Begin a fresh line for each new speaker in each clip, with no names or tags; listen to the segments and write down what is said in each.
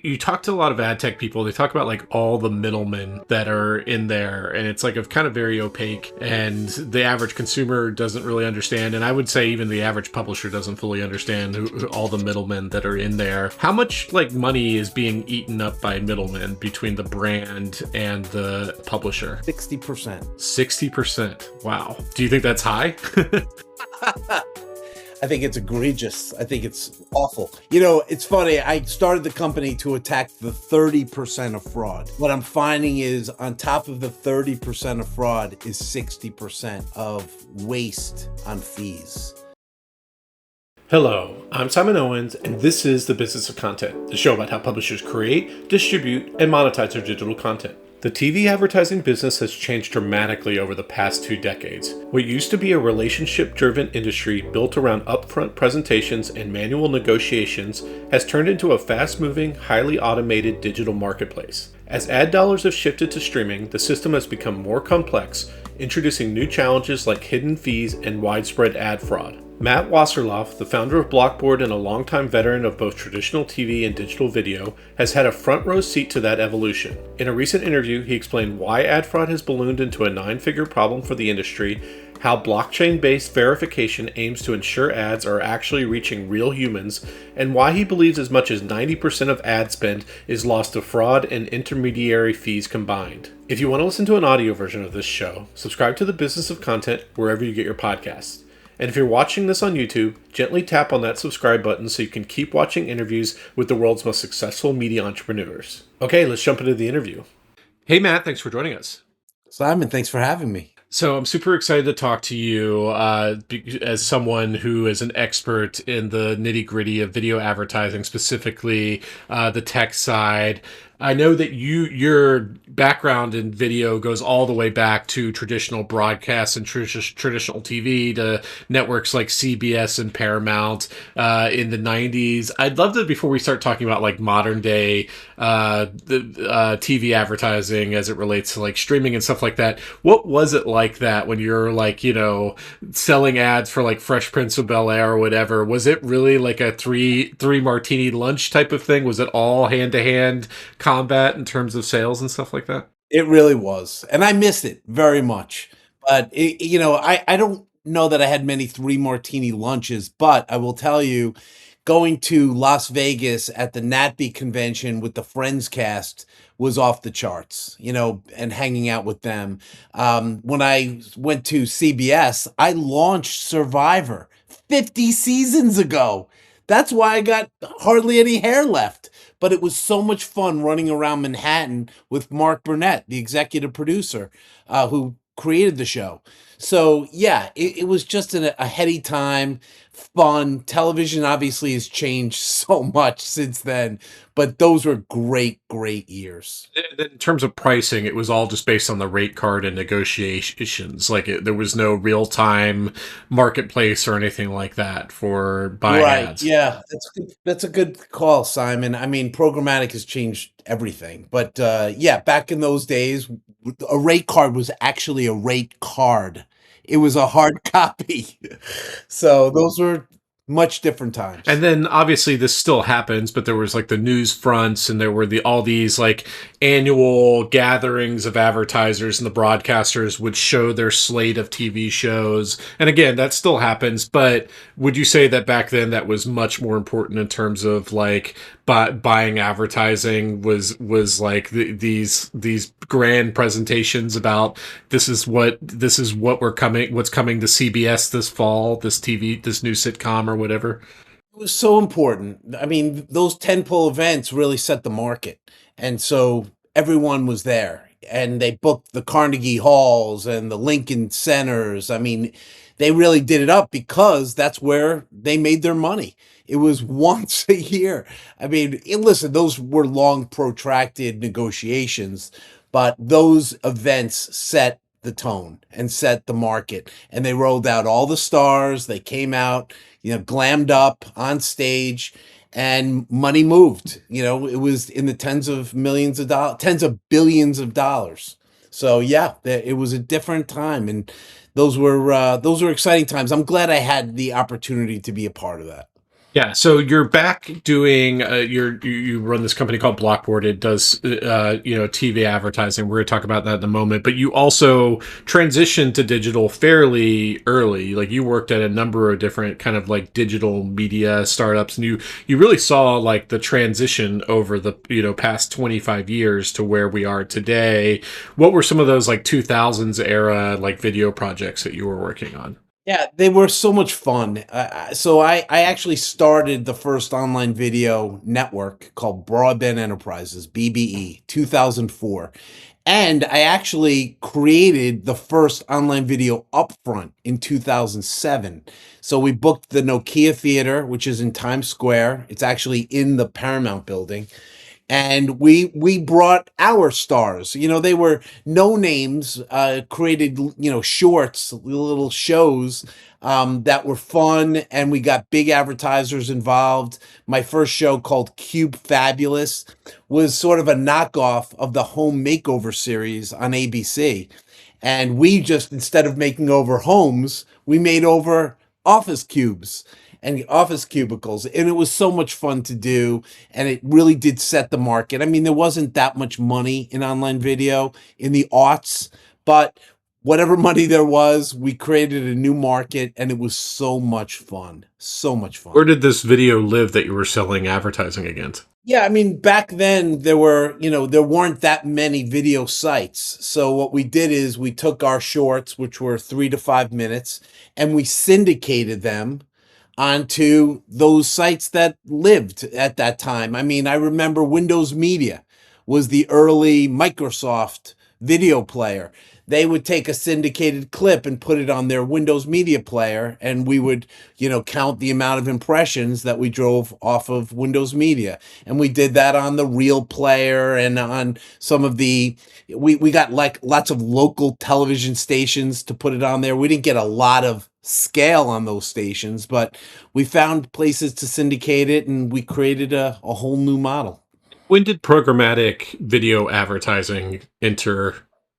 You talk to a lot of ad tech people, they talk about like all the middlemen that are in there, and it's like a kind of very opaque, and the average consumer doesn't really understand, and I would say even the average publisher doesn't fully understand all the middlemen that are in there. How much like money is being eaten up by middlemen between the brand and the publisher?
60%.
60%. Wow. Do you think that's high?
I think it's egregious. I think it's awful. You know, it's funny. I started the company to attack the 30% of fraud. What I'm finding is on top of the 30% of fraud is 60% of waste on fees.
Hello, I'm Simon Owens, and this is The Business of Content, the show about how publishers create, distribute, and monetize their digital content. The TV advertising business has changed dramatically over the past 2 decades. What used to be a relationship-driven industry built around upfront presentations and manual negotiations has turned into a fast-moving, highly automated digital marketplace. As ad dollars have shifted to streaming, the system has become more complex, introducing new challenges like hidden fees and widespread ad fraud. Matt Wasserlauf, the founder of Blockboard and a longtime veteran of both traditional TV and digital video, has had a front row seat to that evolution. In a recent interview, he explained why ad fraud has ballooned into a 9-figure problem for the industry, how blockchain-based verification aims to ensure ads are actually reaching real humans, and why he believes as much as 90% of ad spend is lost to fraud and intermediary fees combined. If you want to listen to an audio version of this show, subscribe to The Business of Content wherever you get your podcasts. And if you're watching this on YouTube, gently tap on that subscribe button so you can keep watching interviews with the world's most successful media entrepreneurs. Okay, let's jump into the interview. Hey, Matt, thanks for joining us.
Simon, thanks for having me.
So I'm super excited to talk to you as someone who is an expert in the nitty-gritty of video advertising, specifically the tech side. I know that your background in video goes all the way back to traditional broadcast and traditional TV to networks like CBS and Paramount in the 90s. I'd love to, before we start talking about like modern day TV advertising as it relates to like streaming and stuff like that, what was it like that when you're like, you know, selling ads for like Fresh Prince of Bel-Air or whatever? Was it really like a three martini lunch type of thing? Was it all hand-to-hand combat in terms of sales and stuff like that?
It really was. And I missed it very much. But, I don't know that I had many 3 martini lunches, but I will tell you, going to Las Vegas at the NatB convention with the Friends cast was off the charts, and hanging out with them. When I went to CBS, I launched Survivor 50 seasons ago. That's why I got hardly any hair left. But it was so much fun running around Manhattan with Mark Burnett, the executive producer, who created the show. So, yeah, it was just a heady time, fun. Television obviously has changed so much since then, but those were great, great years.
In terms of pricing, it was all just based on the rate card and negotiations. Like there was no real-time marketplace or anything like that for buying ads.
Yeah, that's a good call, Simon. I mean, programmatic has changed everything. But yeah, back in those days, a rate card was actually a rate card. It was a hard copy. So those were much different times.
And then obviously this still happens, but there was like the news fronts and there were all these like annual gatherings of advertisers, and the broadcasters would show their slate of TV shows. And again, that still happens, but would you say that back then that was much more important in terms of like buying advertising was like these grand presentations about this is what what's coming to CBS this fall, this new sitcom or whatever?
It was so important. I mean, those tentpole events really set the market. And so everyone was there, and they booked the Carnegie Halls and the Lincoln Centers. I mean, they really did it up because that's where they made their money. It was once a year. I mean, listen, those were long, protracted negotiations, but those events set the tone and set the market. And they rolled out all the stars. They came out, glammed up on stage, and money moved. It was in the tens of millions of dollars, tens of billions of dollars. So yeah, it was a different time, and those were exciting times. I'm glad I had the opportunity to be a part of that.
Yeah, so you're back doing you run this company called Blockboard. It does TV advertising. We're going to talk about that in a moment. But you also transitioned to digital fairly early. Like you worked at a number of different kind of like digital media startups, and you really saw like the transition over the past 25 years to where we are today. What were some of those like 2000s era like video projects that you were working on?
Yeah, they were so much fun. So I actually started the first online video network called Broadband Enterprises, BBE, 2004. And I actually created the first online video upfront in 2007. So we booked the Nokia Theater, which is in Times Square. It's actually in the Paramount building, and we brought our stars. They were no names, created shorts, little shows that were fun, and we got big advertisers involved. My first show, called Cube Fabulous, was sort of a knockoff of the Home Makeover series on ABC. And we just, instead of making over homes, we made over office cubes and office cubicles. And it was so much fun to do. And it really did set the market. I mean, there wasn't that much money in online video in the aughts, but whatever money there was, we created a new market, and it was so much fun. So much
Where
fun.
did this video live that you were selling advertising against?
Yeah, I mean, back then there weren't that many video sites. So what we did is we took our shorts, which were 3 to 5 minutes, and we syndicated them onto those sites that lived at that time. I mean, I remember Windows Media was the early Microsoft video player. They would take a syndicated clip and put it on their Windows Media Player, and we would, count the amount of impressions that we drove off of Windows Media. And we did that on the Real Player and on some of we got like lots of local television stations to put it on there. We didn't get a lot of scale on those stations, but we found places to syndicate it, and we created a whole new model.
When did programmatic video advertising enter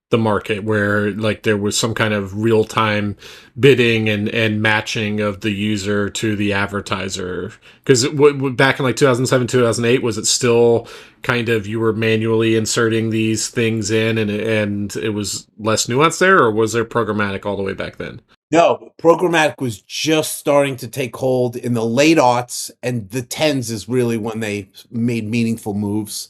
the market where like there was some kind of real-time bidding and matching of the user to the advertiser? Because back in like 2007, 2008, was it still kind of you were manually inserting these things in and it was less nuanced there, or was there programmatic all the way back then?
No, programmatic was just starting to take hold in the late aughts, and the tens is really when they made meaningful moves.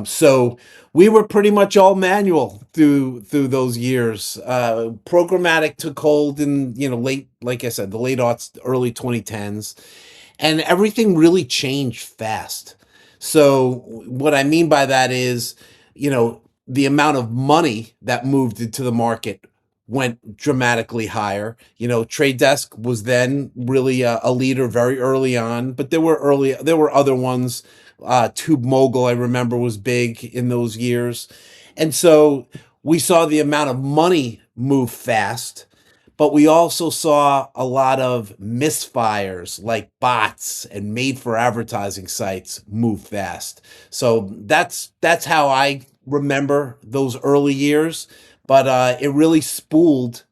So we were pretty much all manual through those years. Programmatic took hold in late, like I said, the late aughts, early 2010s, and everything really changed fast. So what I mean by that is, the amount of money that moved into the market went dramatically higher. Trade Desk was then really a leader very early on, but there were other ones. Tube Mogul, I remember, was big in those years. And so we saw the amount of money move fast, but we also saw a lot of misfires like bots and made for advertising sites move fast. So that's how I remember those early years. But it really spooled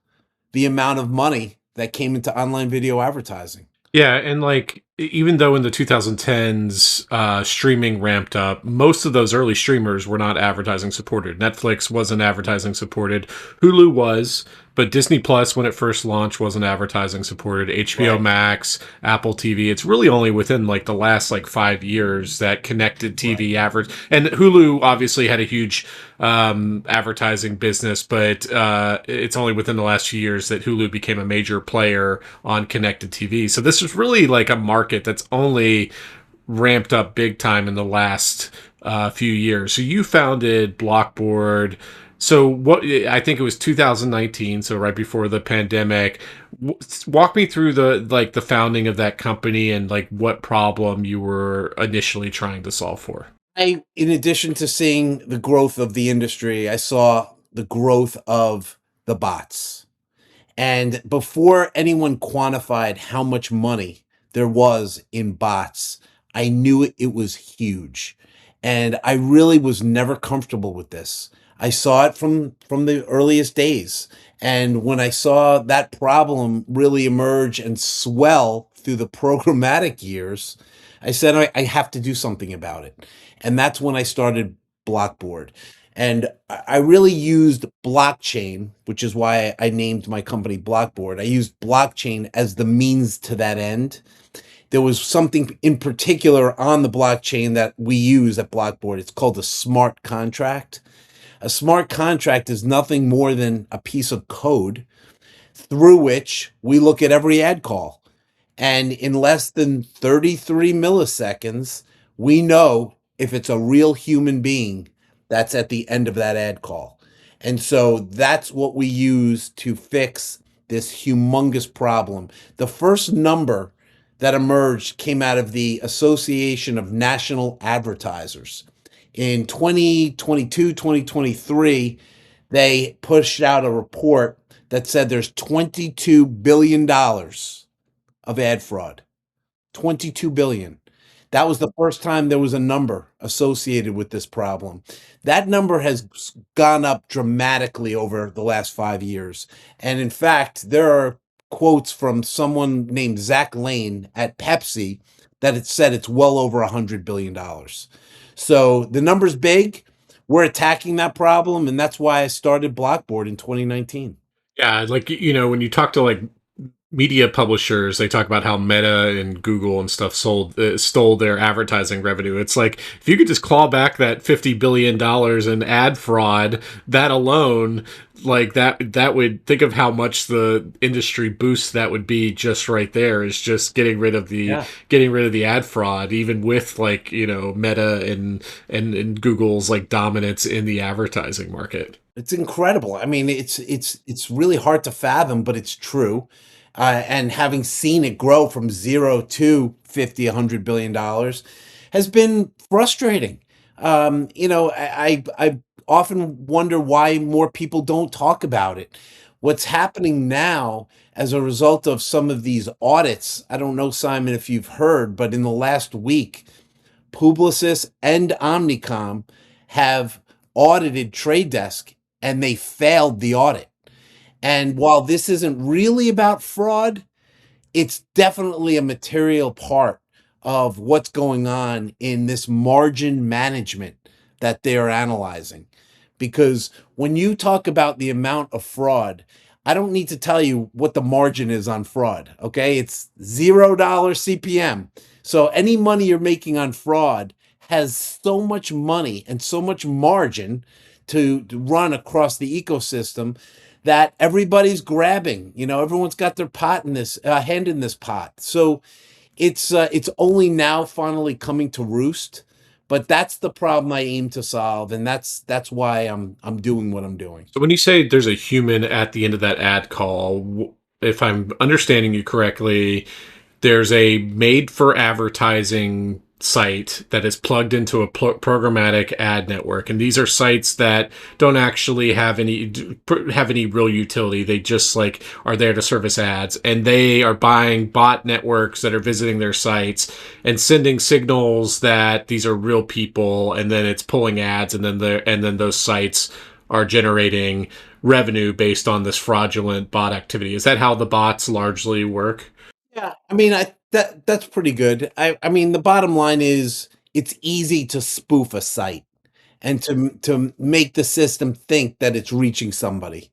the amount of money that came into online video advertising.
Yeah, and like even though in the 2010s streaming ramped up, most of those early streamers were not advertising supported. Netflix wasn't advertising supported. Hulu was, but Disney Plus, when it first launched, wasn't advertising supported. HBO
Right.
Max, Apple TV. It's really only within like the last like 5 years that connected
Right.
TV average. And Hulu obviously had a huge advertising business, but it's only within the last few years that Hulu became a major player on connected TV. So this is really like a market that's only ramped up big time in the last few years. So you founded Blockboard. So what I think it was 2019, so right before the pandemic. Walk me through the founding of that company and like what problem you were initially trying to solve for.
In addition to seeing the growth of the industry, I saw the growth of the bots. And before anyone quantified how much money there was in bots, I knew it was huge. And I really was never comfortable with this. I saw it from the earliest days. And when I saw that problem really emerge and swell through the programmatic years, I said, I have to do something about it. And that's when I started Blockboard. And I really used blockchain, which is why I named my company Blockboard. I used blockchain as the means to that end. There was something in particular on the blockchain that we use at Blockboard. It's called a smart contract. A smart contract is nothing more than a piece of code through which we look at every ad call. And in less than 33 milliseconds, we know if it's a real human being that's at the end of that ad call. And so that's what we use to fix this humongous problem. The first number that emerged came out of the Association of National Advertisers. In 2022, 2023, they pushed out a report that said there's $22 billion of ad fraud. 22 billion. That was the first time there was a number associated with this problem. That number has gone up dramatically over the last 5 years. And in fact, there are quotes from someone named Zach Lane at Pepsi that it said it's well over $100 billion. So the number's big. We're attacking that problem, and that's why I started Blockboard in 2019.
Yeah, like when you talk to like media publishers, they talk about how Meta and Google and stuff stole their advertising revenue. It's like if you could just claw back that $50 billion in ad fraud, that alone, like that would, think of how much the industry boost that would be just right there, is just getting rid of the ad fraud, even with like Meta and Google's like dominance in the advertising market.
It's incredible. I mean, it's really hard to fathom, but it's true. And having seen it grow from zero to 50, $100 billion has been frustrating. I often wonder why more people don't talk about it. What's happening now as a result of some of these audits, I don't know, Simon, if you've heard, but in the last week, Publicis and Omnicom have audited Trade Desk and they failed the audit. And while this isn't really about fraud, it's definitely a material part of what's going on in this margin management that they are analyzing. Because when you talk about the amount of fraud, I don't need to tell you what the margin is on fraud. Okay. It's $0 CPM. So any money you're making on fraud has so much money and so much margin to run across the ecosystem that everybody's grabbing. Everyone's got their pot in this hand in this pot. So it's only now finally coming to roost. But that's the problem I aim to solve, and that's why I'm doing what I'm doing.
So when you say there's a human at the end of that ad call, if I'm understanding you correctly, there's a made for advertising site that is plugged into a programmatic ad network, and these are sites that don't actually have any real utility. They just like are there to service ads, and they are buying bot networks that are visiting their sites and sending signals that these are real people, and then it's pulling ads, and then those sites are generating revenue based on this fraudulent bot activity. Is that how the bots largely work?
Yeah, I mean, that's pretty good. I mean, the bottom line is it's easy to spoof a site and to make the system think that it's reaching somebody.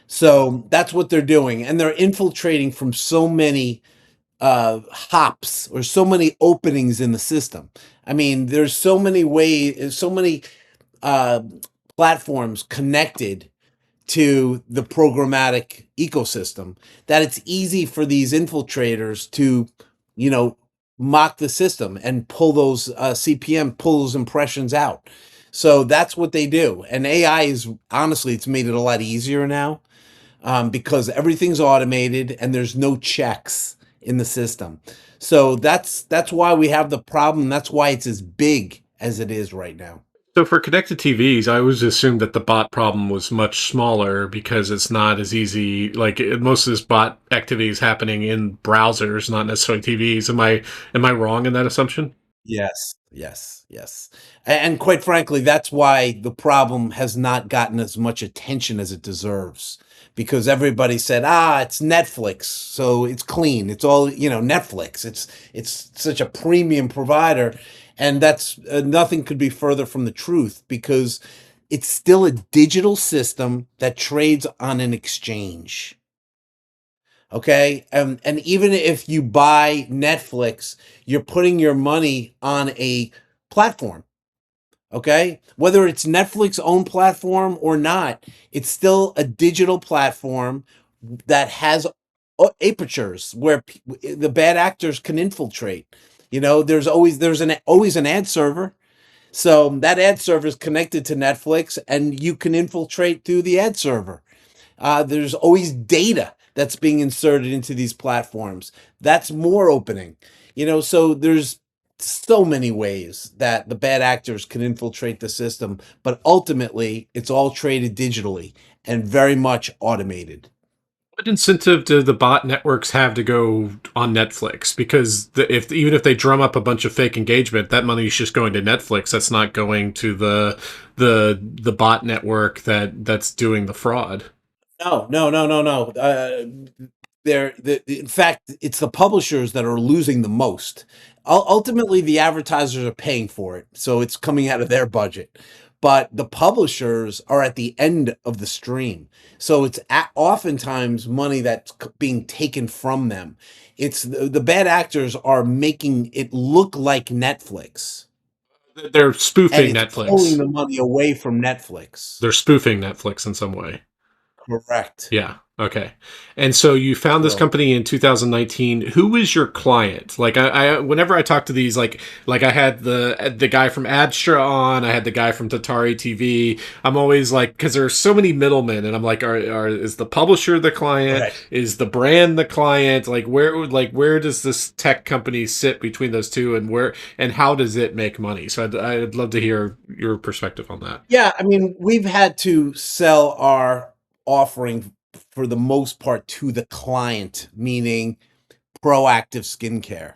So that's what they're doing, and they're infiltrating from so many hops or so many openings in the system. I mean, there's so many ways, so many platforms connected to the programmatic ecosystem that it's easy for these infiltrators to, mock the system and pull those CPM, pull those impressions out. So that's what they do. And AI is honestly, it's made it a lot easier now because everything's automated and there's no checks in the system. So that's why we have the problem. That's why it's as big as it is right now.
So for connected TVs, I always assumed that the bot problem was much smaller because it's not as easy. Like most of this bot activity is happening in browsers, not necessarily TVs. Am I wrong in that assumption?
Yes. Yes, yes. And quite frankly, that's why the problem has not gotten as much attention as it deserves. Because everybody said, "Ah, it's Netflix, so it's clean. It's all, Netflix. It's such a premium provider." And that's nothing could be further from the truth because it's still a digital system that trades on an exchange. Okay. And even if you buy Netflix, you're putting your money on a platform. Okay. Whether it's Netflix's own platform or not, it's still a digital platform that has apertures where the bad actors can infiltrate. There's always an ad server. So that ad server is connected to Netflix and you can infiltrate through the ad server. There's always data that's being inserted into these platforms. That's more opening. So there's so many ways that the bad actors can infiltrate the system, but ultimately it's all traded digitally and very much automated.
What incentive do the bot networks have to go on Netflix? Because if even if they drum up a bunch of fake engagement, that money is just going to Netflix. That's not going to the bot network that's doing the fraud.
No, no, no, no, no. In fact, it's the publishers that are losing the most. Ultimately, the advertisers are paying for it, so it's coming out of their budget. But the publishers are at the end of the stream, so it's oftentimes money that's being taken from them. It's the bad actors are making it look like Netflix,
They're
and
spoofing
it's pulling
Netflix.
the money away from Netflix.
They're spoofing Netflix in some way.
Correct.
Yeah. Okay. And so you found this
So
company in 2019. Who was your client? Like whenever I talk to these, like I had the guy from Adstra on, I had the guy from Tatari TV. I'm always like, because there's so many middlemen, and I'm like, is the publisher the client?
right.
Is the brand the client? Like where does this tech company sit between those two, and how does it make money? So I'd love to hear your perspective on that.
Yeah, I mean, we've had to sell our offering for the most part to the client, meaning proactive skincare.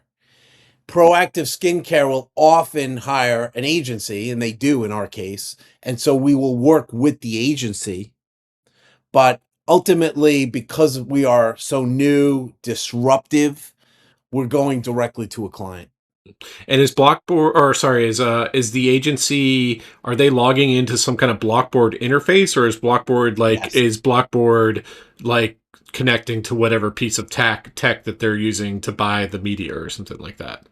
Proactive skincare will often hire an agency, and they do in our case. And so we will work with the agency. But ultimately, because we are so new, disruptive, we're going directly to a client.
And is Blockboard, or sorry, is the agency, are they logging into some kind of Blockboard interface, or
Yes.
is Blockboard like connecting to whatever piece of tech that they're using to buy the media or something like that?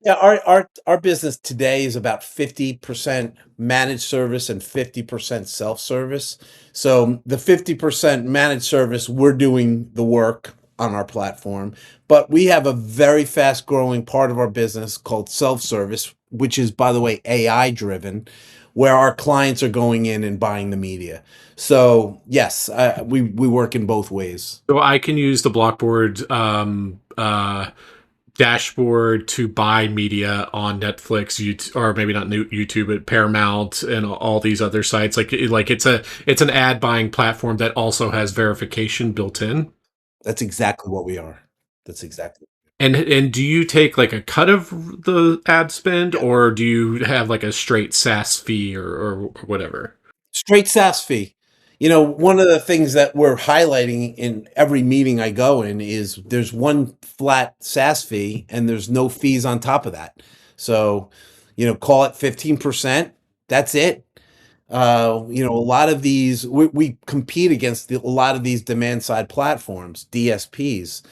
Yeah, our business today is about 50% managed service and 50% self-service. So the 50% managed service, we're doing the work on our platform, but we have a very fast growing part of our business called self-service, which is, by the way, AI driven, where our clients are going in and buying the media. So yes, we work in both ways.
So I can use the Blockboard dashboard to buy media on Netflix, YouTube, or maybe not YouTube, but Paramount and all these other sites. Like it's an ad buying platform that also has verification built in.
That's exactly what we are. That's exactly.
And do you take like a cut of the ad spend,
Yeah.
or do you have like a straight SaaS fee or whatever?
Straight SaaS fee. One of the things that we're highlighting in every meeting I go in is there's one flat SaaS fee and there's no fees on top of that. So, call it 15%. That's it. A lot of these, we compete against a lot of these demand side platforms, DSPs,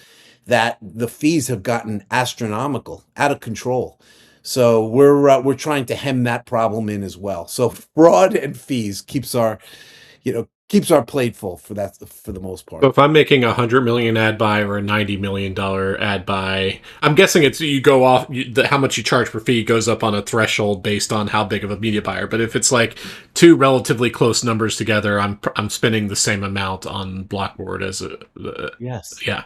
that the fees have gotten astronomical, out of control. So we're trying to hem that problem in as well. So fraud and fees keeps our plate full for the most
So
part.
if I'm making $100 million ad buy or a $90 million ad buy, I'm guessing it's you go off how much you charge per fee goes up on a threshold based on how big of a media buyer. But if it's like two relatively close numbers together, I'm spending the same amount on Blockboard as
Yes.
yeah.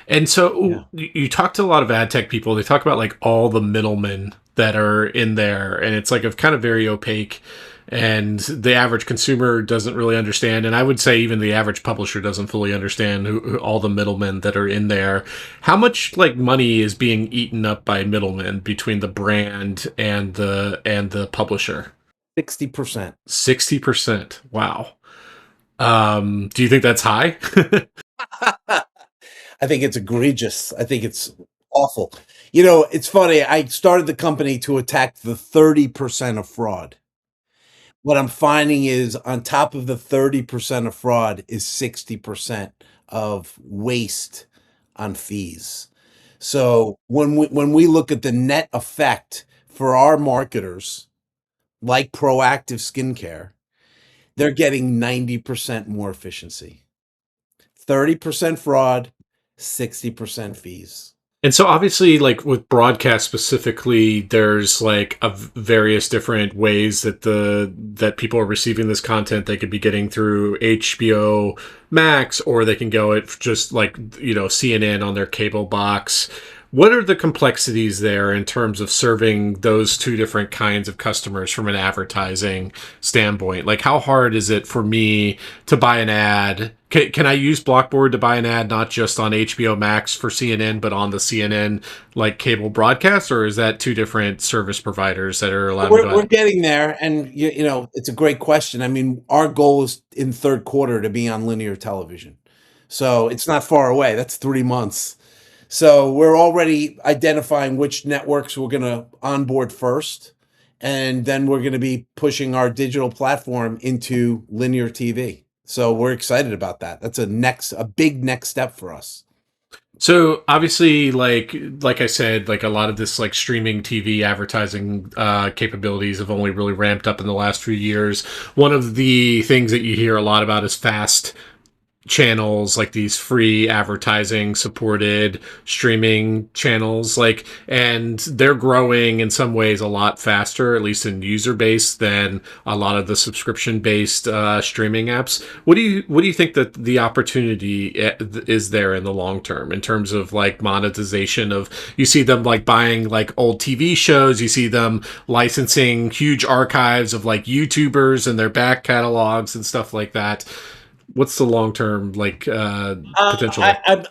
And so
Yeah.
you talk to a lot of ad tech people. They talk about like all the middlemen that are in there, and it's like a kind of very opaque. and the average consumer doesn't really understand. And I would say even the average publisher doesn't fully understand all the middlemen that are in there. How much like money is being eaten up by middlemen between the brand and the publisher?
60%.
60%. Wow. Do you think that's high?
I think it's egregious. I think it's awful. You know, it's funny. I started the company to attack the 30% of fraud. What I'm finding is on top of the 30% of fraud is 60% of waste on fees. So when we look at the net effect for our marketers, like proactive skincare, they're getting 90% more efficiency. 30% fraud, 60% fees.
And so obviously like with broadcast specifically, there's like various different ways that that people are receiving this content. They could be getting through HBO Max, or they can go at just like, CNN on their cable box. What are the complexities there in terms of serving those two different kinds of customers from an advertising standpoint? Like, how hard is it for me to buy an ad? Can I use Blockboard to buy an ad not just on HBO Max for CNN, but on the CNN like cable broadcast, or is that two different service providers that are allowed to do
We're
it?
getting there, and it's a great question. I mean, our goal is in third quarter to be on linear television, so it's not far away. That's 3 months. So we're already identifying which networks we're going to onboard first, and then we're going to be pushing our digital platform into linear TV. So we're excited about that. That's a big next step for us.
So obviously, like I said, like a lot of this like streaming TV advertising capabilities have only really ramped up in the last few years. One of the things that you hear a lot about is fast channels, like these free advertising supported streaming channels, like, and they're growing in some ways a lot faster, at least in user base, than a lot of the subscription based streaming apps. What do you think that the opportunity is there in the long term in terms of like monetization of, you see them like buying like old TV shows, you see them licensing huge archives of like YouTubers and their back catalogs and stuff like that. What's the long term like potential there?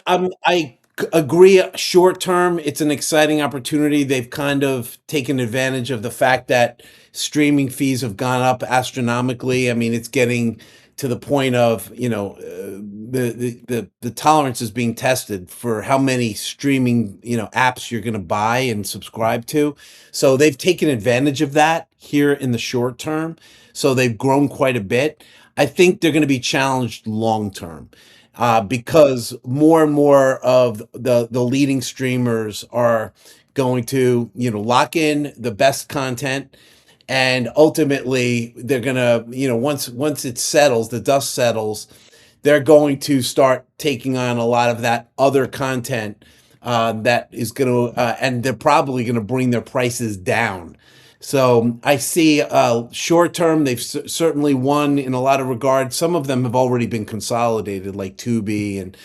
I agree. Short term, it's an exciting opportunity. They've kind of taken advantage of the fact that streaming fees have gone up astronomically. I mean, it's getting to the point of the tolerance is being tested for how many streaming apps you're going to buy and subscribe to. So they've taken advantage of that here in the short term. So they've grown quite a bit. I think they're going to be challenged long term because more and more of the leading streamers are going to lock in the best content, and ultimately they're going to once it settles, the dust settles, they're going to start taking on a lot of that other content that is going to and they're probably going to bring their prices down. So I see short term, they've certainly won in a lot of regards. Some of them have already been consolidated, like Tubi and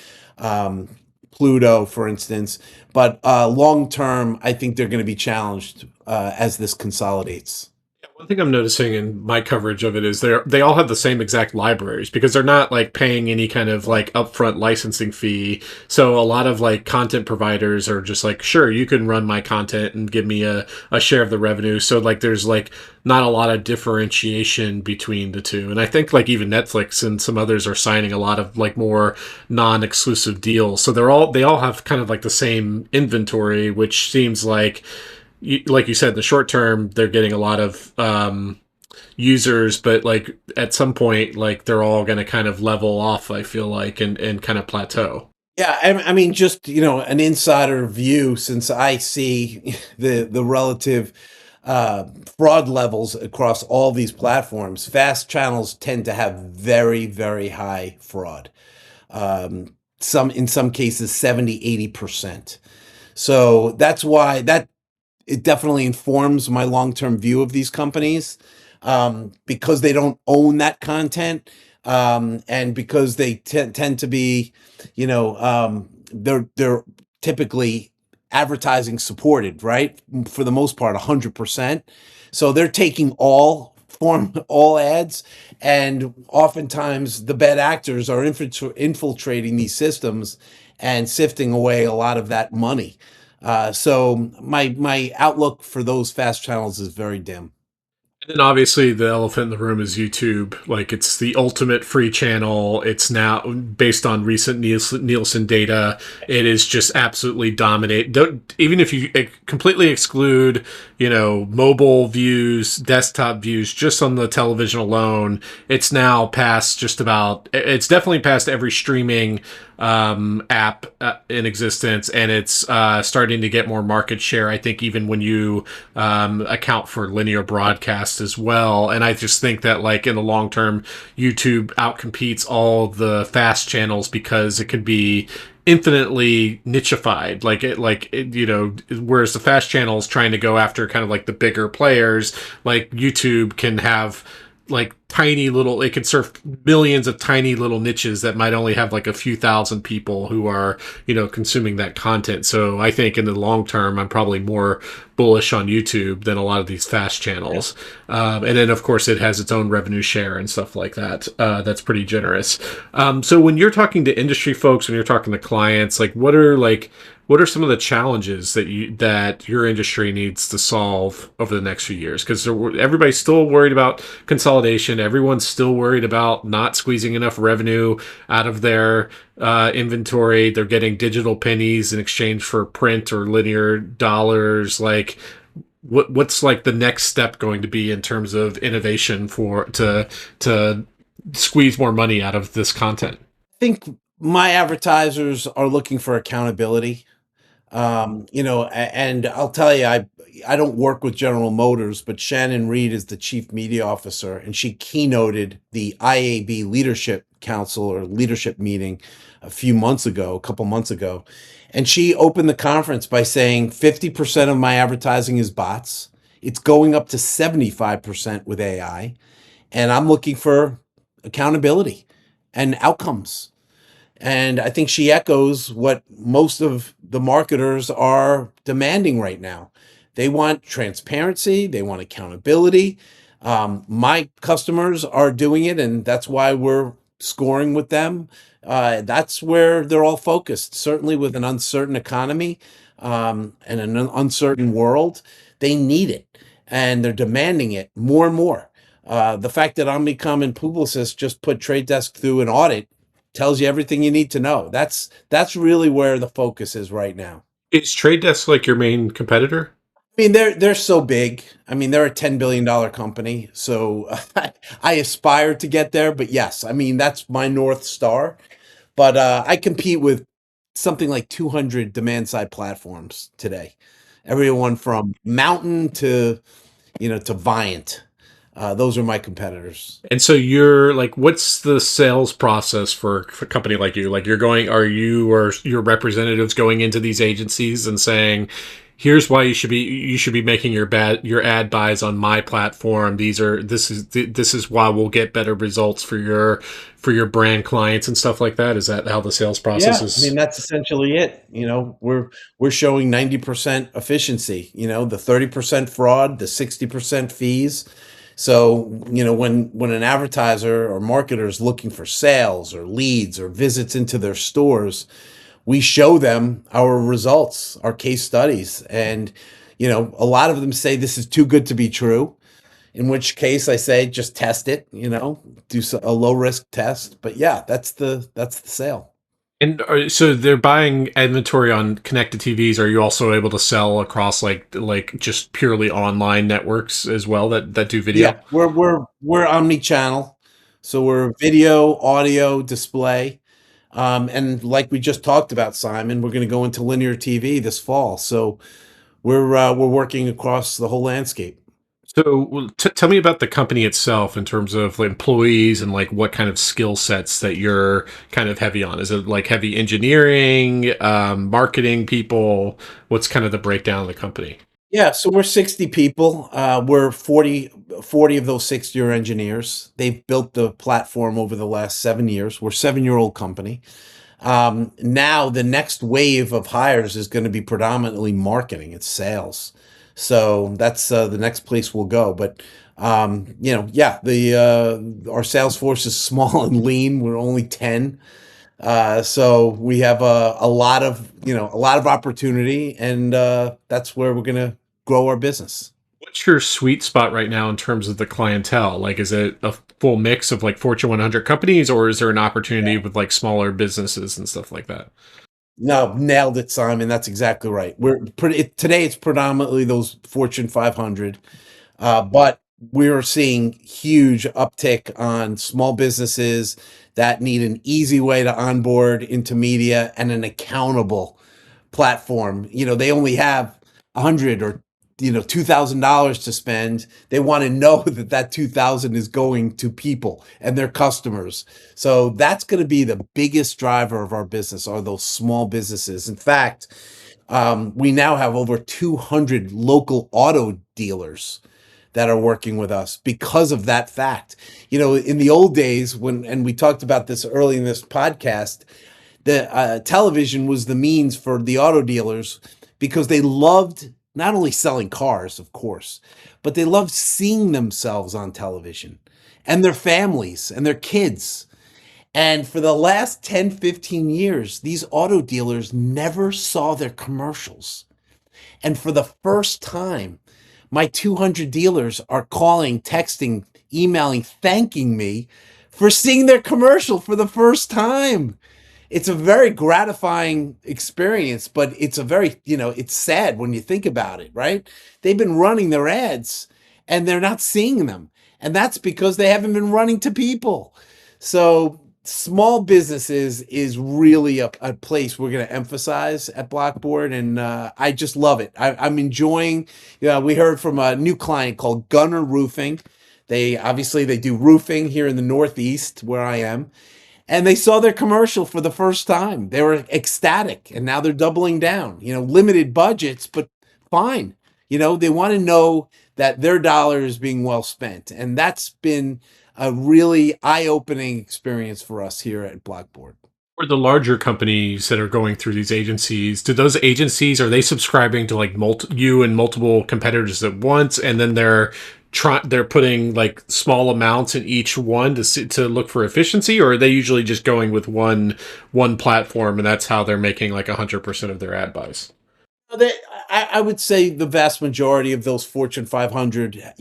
Pluto, for instance. But long term, I think they're going to be challenged as this consolidates.
One thing I'm noticing in my coverage of it is they all have the same exact libraries because they're not like paying any kind of like upfront licensing fee. So a lot of like content providers are just like, sure, you can run my content and give me a share of the revenue. So like there's like not a lot of differentiation between the two. And I think like even Netflix and some others are signing a lot of like more non-exclusive deals. So they all have kind of like the same inventory, which seems like you said, in the short term, they're getting a lot of users, but like at some point, like they're all going to kind of level off, I feel like, and kind of plateau.
Yeah, I mean, just an insider view, since I see the relative fraud levels across all these platforms. Fast channels tend to have very, very high fraud. In some cases 70-80%. So that's why it definitely informs my long-term view of these companies, because they don't own that content, and because they tend to be, they're typically advertising supported, right? For the most part, 100%. So they're taking all form all ads, and oftentimes the bad actors are infiltrating these systems and sifting away a lot of that money. So my outlook for those fast channels is very dim.
And then obviously the elephant in the room is YouTube. Like it's the ultimate free channel. It's now based on recent Nielsen data. It is just absolutely dominate. Don't, even if you completely exclude, mobile views, desktop views, just on the television alone, it's now past just about. It's definitely past every streaming app in existence, and it's starting to get more market share. I think even when you account for linear broadcast as well. And I just think that like in the long term, YouTube outcompetes all the fast channels because it can be infinitely nichified, whereas the fast channels trying to go after kind of like the bigger players, like YouTube can have like tiny little, it could serve millions of tiny little niches that might only have like a few thousand people who are consuming that content. So I think in the long term I'm probably more bullish on YouTube than a lot of these fast channels. And then of course it has its own revenue share and stuff like that. That's pretty generous. So when you're talking to industry folks, when you're talking to clients, what are some of the challenges that your industry needs to solve over the next few years? Because everybody's still worried about consolidation. Everyone's still worried about not squeezing enough revenue out of their inventory. They're getting digital pennies in exchange for print or linear dollars. Like, what's like the next step going to be in terms of innovation to squeeze more money out of this content?
I think my advertisers are looking for accountability. And I'll tell you, I don't work with General Motors, but Shannon Reed is the chief media officer, and she keynoted the IAB Leadership Council or leadership meeting a couple months ago. And she opened the conference by saying 50% of my advertising is bots. It's going up to 75% with AI. And I'm looking for accountability and outcomes. And I think she echoes what most of the marketers are demanding right now. They want transparency, they want accountability. My customers are doing it, and that's why we're scoring with them. That's where they're all focused. Certainly, with an uncertain economy and an uncertain world, they need it, and they're demanding it more and more. The fact that Omnicom and Publicis just put Trade Desk through an audit tells you everything you need to know. That's really where the focus is right now.
Is Trade Desk like your main competitor?
I mean, they're so big. I mean, they're a $10 billion company. So I aspire to get there, but yes, I mean, that's my North Star. But I compete with something like 200 demand side platforms today. Everyone from Mountain to Viant. Those are my competitors.
And so you're like, what's the sales process for a company like you? Like are you or your representatives going into these agencies and saying, here's why you should be making your ad buys on my platform. This is why we'll get better results for your brand clients and stuff like that. Is that how the sales process is?
I mean, that's essentially it. We're showing 90% efficiency, the 30% fraud, the 60% fees. So, when an advertiser or marketer is looking for sales or leads or visits into their stores, we show them our results, our case studies. And, a lot of them say this is too good to be true, in which case I say, just test it, do a low risk test. But yeah, that's the sale.
And so they're buying inventory on connected TVs. Are you also able to sell across like just purely online networks as well that do video?
Yeah, we're omni-channel. So we're video, audio, display. And like we just talked about, Simon, we're going to go into linear TV this fall. So we're working across the whole landscape.
So tell me about the company itself in terms of employees and like what kind of skill sets that you're kind of heavy on. Is it like heavy engineering, marketing people? What's kind of the breakdown of the company?
Yeah, so we're 60 people. We're 40 of those 60 are engineers. They've built the platform over the last 7 years. We're a 7-year-old company. Now the next wave of hires is going to be predominantly marketing. It's sales. So that's the next place we'll go. But Yeah, the our sales force is small and lean. We're only 10. So we have a lot of, a lot of opportunity, and that's where we're going to grow our business.
What's your sweet spot right now in terms of the clientele? Like, is it a full mix of like Fortune 100 companies, or is there an opportunity with like smaller businesses and stuff like that?
No, nailed it, Simon. That's exactly right. Today it's predominantly those Fortune 500. But we're seeing huge uptick on small businesses that need an easy way to onboard into media and an accountable platform. They only have 100 or $2,000 to spend. They want to know that that 2,000 is going to people and their customers. So that's going to be the biggest driver of our business, are those small businesses. In fact, we now have over 200 local auto dealers that are working with us because of that fact. In the old days, and we talked about this early in this podcast, the television was the means for the auto dealers, because they loved not only selling cars, of course, but they loved seeing themselves on television, and their families and their kids. And for the last 10, 15 years, these auto dealers never saw their commercials. And for the first time, my 200 dealers are calling, texting, emailing, thanking me for seeing their commercial for the first time. It's a very gratifying experience, but it's it's sad when you think about it, right? They've been running their ads and they're not seeing them. And that's because they haven't been running to people. So small businesses is really a place we're going to emphasize at Blockboard, and I just love it. I'm enjoying. We heard from a new client called Gunner Roofing. They do roofing here in the Northeast where I am, and they saw their commercial for the first time. They were ecstatic, and now they're doubling down. Limited budgets, but fine. They want to know that their dollar is being well spent, and that's been a really eye-opening experience for us here at Blockboard.
Or the larger companies that are going through these agencies, do those agencies, are they subscribing to like you and multiple competitors at once, and then they're putting like small amounts in each one to look for efficiency, or are they usually just going with one platform and that's how they're making like 100% of their ad buys?
They, I would say the vast majority of those Fortune 500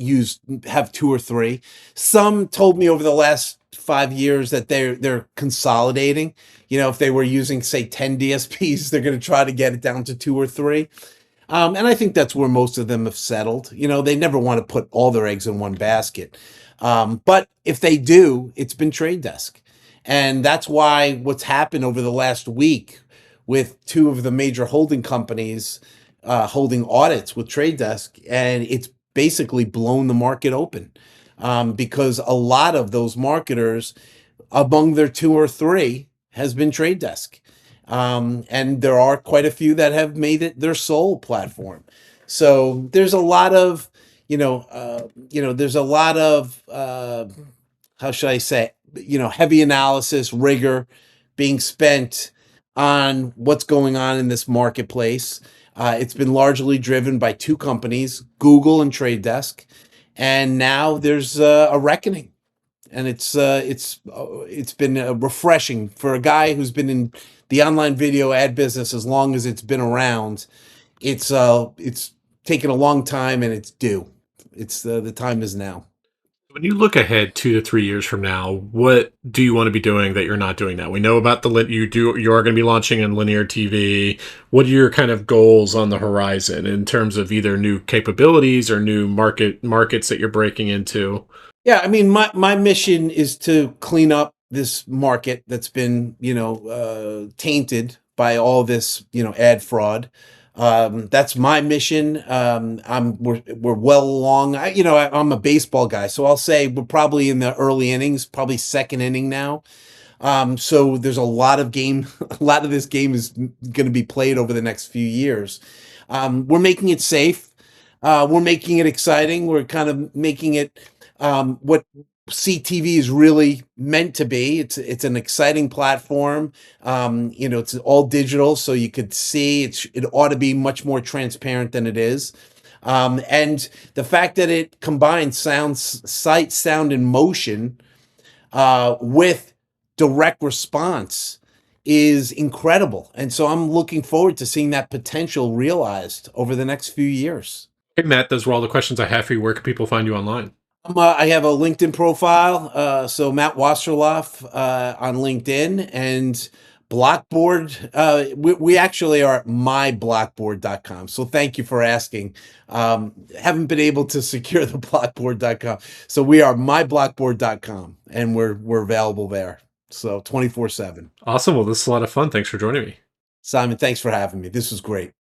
have two or three. Some told me over the last 5 years that they're consolidating. If they were using, say, 10 DSPs, they're going to try to get it down to two or three. And I think that's where most of them have settled. They never want to put all their eggs in one basket. But if they do, it's been Trade Desk. And that's why what's happened over the last week with two of the major holding companies holding audits with Trade Desk, and it's basically blown the market open, because a lot of those marketers, among their two or three, has been Trade Desk. And there are quite a few that have made it their sole platform. So there's a lot of, there's a lot of, how should I say, heavy analysis, rigor being spent on what's going on in this marketplace. It's been largely driven by two companies, Google and Trade Desk, and now there's a reckoning, and it's been refreshing for a guy who's been in the online video ad business as long as it's been around. It's taken a long time, and it's due. It's the time is now.
When you look ahead 2 to 3 years from now, what do you want to be doing that you're not doing now? We know about you are going to be launching on linear TV. What are your kind of goals on the horizon in terms of either new capabilities or new markets that you're breaking into?
Yeah, I mean, my mission is to clean up this market that's been, tainted by all this, ad fraud. That's my mission. We're well along. I'm a baseball guy, so I'll say we're probably in the early innings, probably second inning now. So there's a lot of a lot of this game is going to be played over the next few years. We're making it safe. We're making it exciting. We're kind of making it what CTV is really meant to be. It's an exciting platform. It's all digital, so you could see it ought to be much more transparent than it is. And the fact that it combines sight, sound, and motion with direct response is incredible. And so I'm looking forward to seeing that potential realized over the next few years.
Hey, Matt, those were all the questions I have for you. Where can people find you online?
I have a LinkedIn profile, so Matt Wasserlauf on LinkedIn, and Blockboard. We actually are at myblockboard.com. So thank you for asking. Haven't been able to secure the blockboard.com. So we are myblockboard.com, and we're available there. So 24/7.
Awesome. Well, this is a lot of fun. Thanks for joining me.
Simon, thanks for having me. This was great.